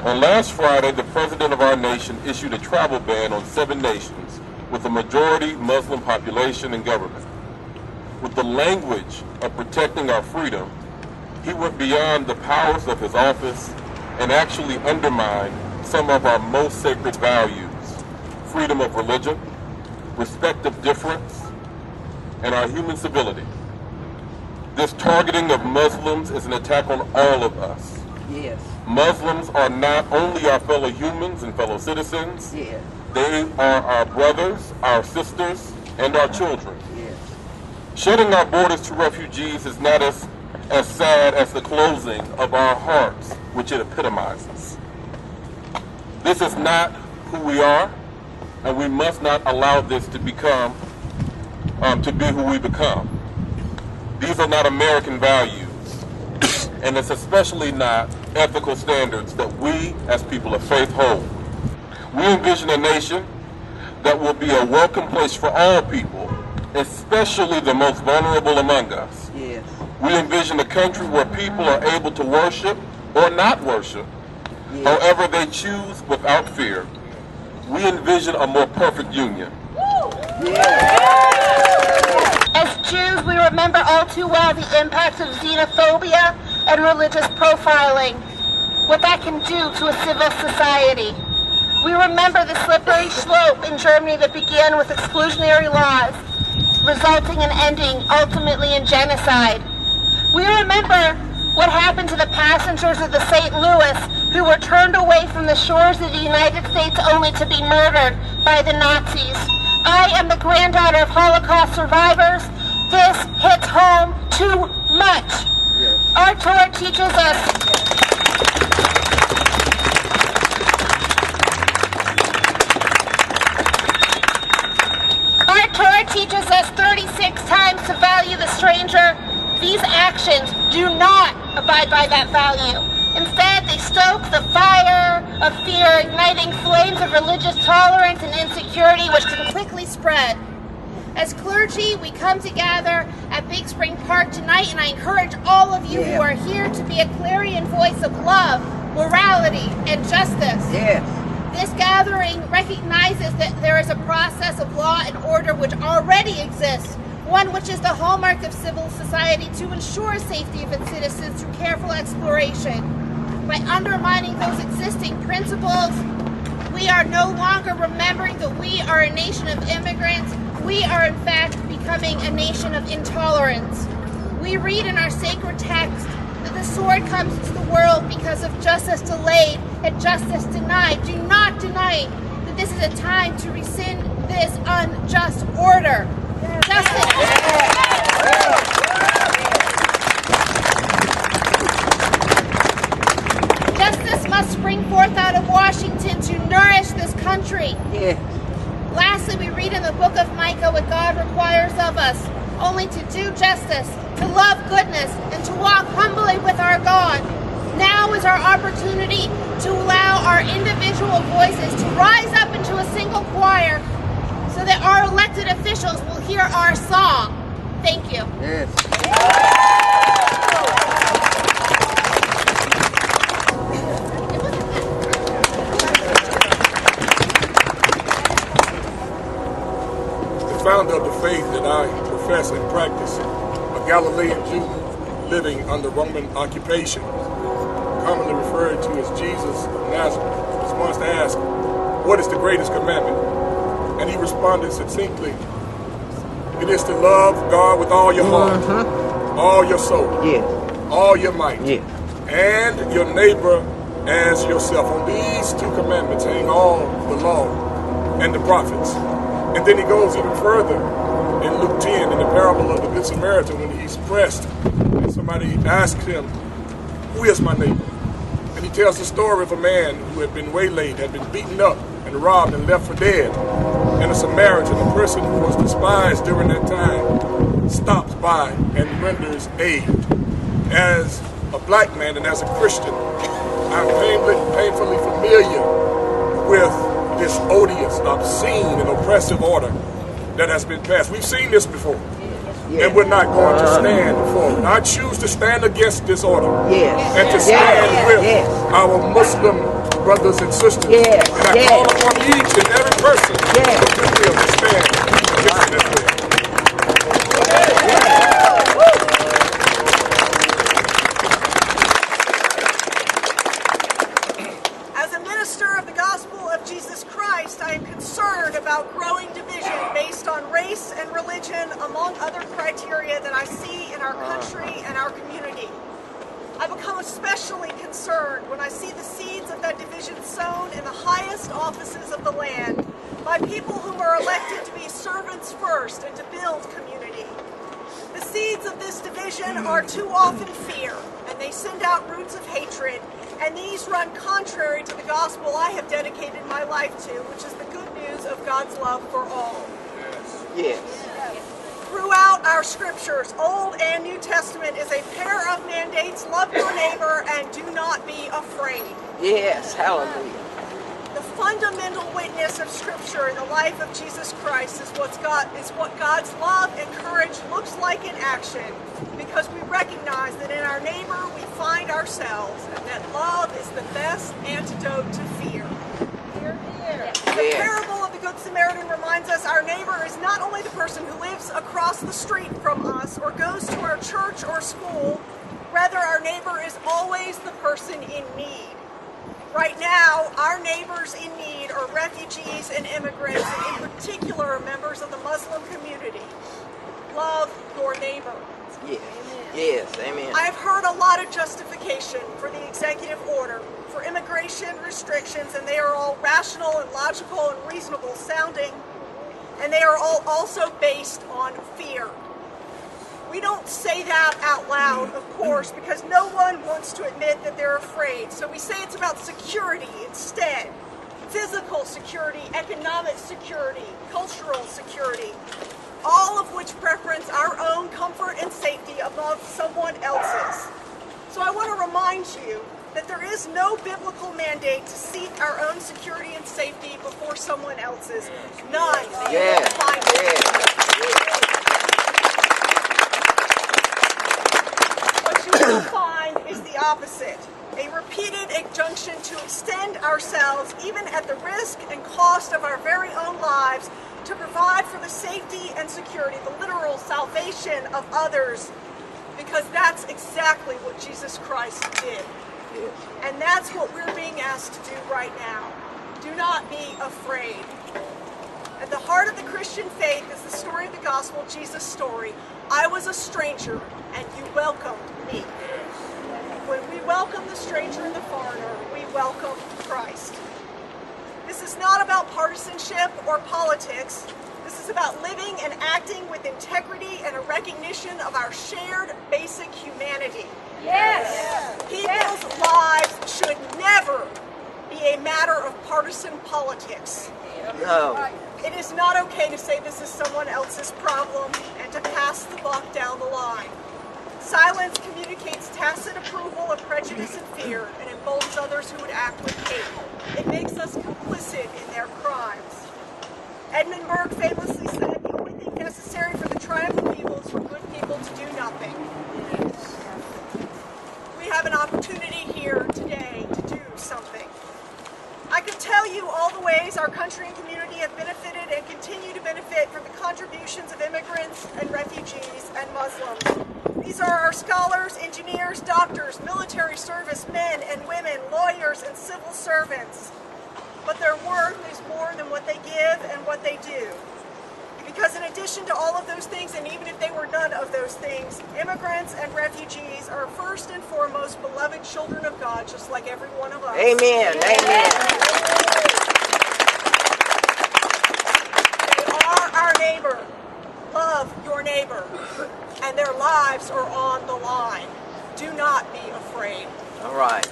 On last Friday, the President of our nation issued a travel ban on 7 nations with a majority Muslim population and government. With the language of protecting our freedom, he went beyond the powers of his office and actually undermined some of our most sacred values: freedom of religion, respect of difference, and our human civility. This targeting of Muslims is an attack on all of us. Yes. Muslims are not only our fellow humans and fellow citizens, Yes. they are our brothers, our sisters, and our children. Yes. Shutting our borders to refugees is not as sad as the closing of our hearts, which it epitomizes. This is not who we are, and we must not allow this to become, to be who we become. These are not American values, and it's especially not ethical standards that we, as people of faith, hold. We envision a nation that will be a welcome place for all people, especially the most vulnerable among us. Yes. We envision a country where people are able to worship or not worship, Yes. however they choose, without fear. We envision a more perfect union. As Jews, we remember all too well the impacts of xenophobia and religious profiling, what that can do to a civil society. We remember the slippery slope in Germany that began with exclusionary laws, resulting in ending ultimately in genocide. We remember what happened to the passengers of the St. Louis who were turned away from the shores of the United States only to be murdered by the Nazis. I am the granddaughter of Holocaust survivors. This hits home too much. Yes. Our Torah teaches us Our Torah teaches us 36 times to value the stranger. These actions do not abide by that value. Instead, they stoke the fire of fear, igniting flames of religious tolerance and insecurity, which can quickly spread. As clergy, we come together at Big Spring Park tonight, and I encourage all of you who are here to be a clarion voice of love, morality, and justice. Yes. This gathering recognizes that there is a process of law and order which already exists, one which is the hallmark of civil society to ensure safety of its citizens through careful exploration. By undermining those existing principles, we are no longer remembering that we are a nation of immigrants. We are in fact becoming a nation of intolerance. We read in our sacred text that the sword comes into the world because of justice delayed and justice denied. Do not deny that this is a time to rescind this unjust order. Justice must spring forth out of Washington to nourish this country. Yes. Lastly, we read in the book of Micah what God requires of us, only to do justice, to love goodness, and to walk humbly with our God. Now is our opportunity to allow our individual voices to rise up into a single choir so that our elected officials will hear our song. Thank you. Yes. The founder of the faith that I profess and practice, a Galilean Jew living under Roman occupation, commonly referred to as Jesus of Nazareth, was once asked, "What is the greatest commandment?" And he responded succinctly, "It is to love God with all your heart, all your soul, Yes. all your might, Yes. and your neighbor as yourself." On these 2 commandments hang all the law and the prophets. And then he goes even further in Luke 10, in the parable of the Good Samaritan, when he's pressed and somebody asks him, "Who is my neighbor?" And he tells the story of a man who had been waylaid, had been beaten up and robbed and left for dead. And a Samaritan, a person who was despised during that time, stops by and renders aid. As a black man and as a Christian, I'm painfully familiar with this odious, obscene, and oppressive order that has been passed. We've seen this before, and we're not going to stand for it. I choose to stand against this order and to stand with our Muslim brothers and sisters. Yes, And I call upon each and every person to will stand against this bill. As a minister of the gospel of Jesus Christ, I am concerned about growing division based on race and religion, among other criteria that I see in our country and our community. I become especially concerned when I see the seeds of that division sown in the highest offices of the land by people who are elected to be servants first and to build community. The seeds of this division are too often fear, and they send out roots of hatred, and these run contrary to the gospel I have dedicated my life to, which is the good news of God's love for all. Yes. Throughout our scriptures, Old and New Testament, is a pair of mandates: love your neighbor and do not be afraid. Yes, hallelujah. The fundamental witness of Scripture in the life of Jesus Christ is what God's love and courage looks like in action, because we recognize that in our neighbor we find ourselves, and that love is the best antidote to fear. The parable of the Good Samaritan reminds us our neighbor is not only the person who lives across the street from us or goes to our church or school, rather our neighbor is always the person in need. Right now, our neighbors in need are refugees and immigrants, and in particular members of the Muslim community. Love your neighbor. Yes. Yes, amen. I have heard a lot of justification for the executive order, for immigration restrictions, and they are all rational and logical and reasonable sounding, and they are all also based on fear. We don't say that out loud, of course, because no one wants to admit that they're afraid. So we say it's about security instead. Physical security, economic security, cultural security, all of which preference our own comfort and safety above someone else's. So I want to remind you that there is no biblical mandate to seek our own security and safety before someone else's. None. Yes. What you will find is the opposite. A repeated injunction to extend ourselves, even at the risk and cost of our very own lives, to provide for the safety and security, the literal salvation of others, because that's exactly what Jesus Christ did. Yes. And that's what we're being asked to do right now. Do not be afraid. At the heart of the Christian faith is the story of the gospel, Jesus' story. I was a stranger, and you welcomed me. When we welcome the stranger and the foreigner, we welcome Christ. This is not about partisanship or politics. This is about living and acting with integrity and a recognition of our shared basic humanity. Yes. People's lives should never be a matter of partisan politics. No. It is not okay to say this is someone else's problem and to pass the buck down the line. Silence communicates tacit approval of prejudice and fear and emboldens others who would act with hate. It makes us complicit in their crimes. Edmund Burke famously said, the only thing necessary for the triumph of evil is for good people to do nothing. We have an opportunity here today to do something. I could tell you all the ways our country and community have benefited and continue to benefit from the contributions of immigrants and refugees and Muslims. These are our scholars, engineers, doctors, military service men and women, lawyers, and civil servants. But their worth is more than what they give and what they do. Because in addition to all of those things, and even if they were none of those things, immigrants and refugees are first and foremost beloved children of God, just like every one of us. Amen. Amen. They are our neighbor. Love your neighbor. And their lives are on the line. Do not be afraid. All right.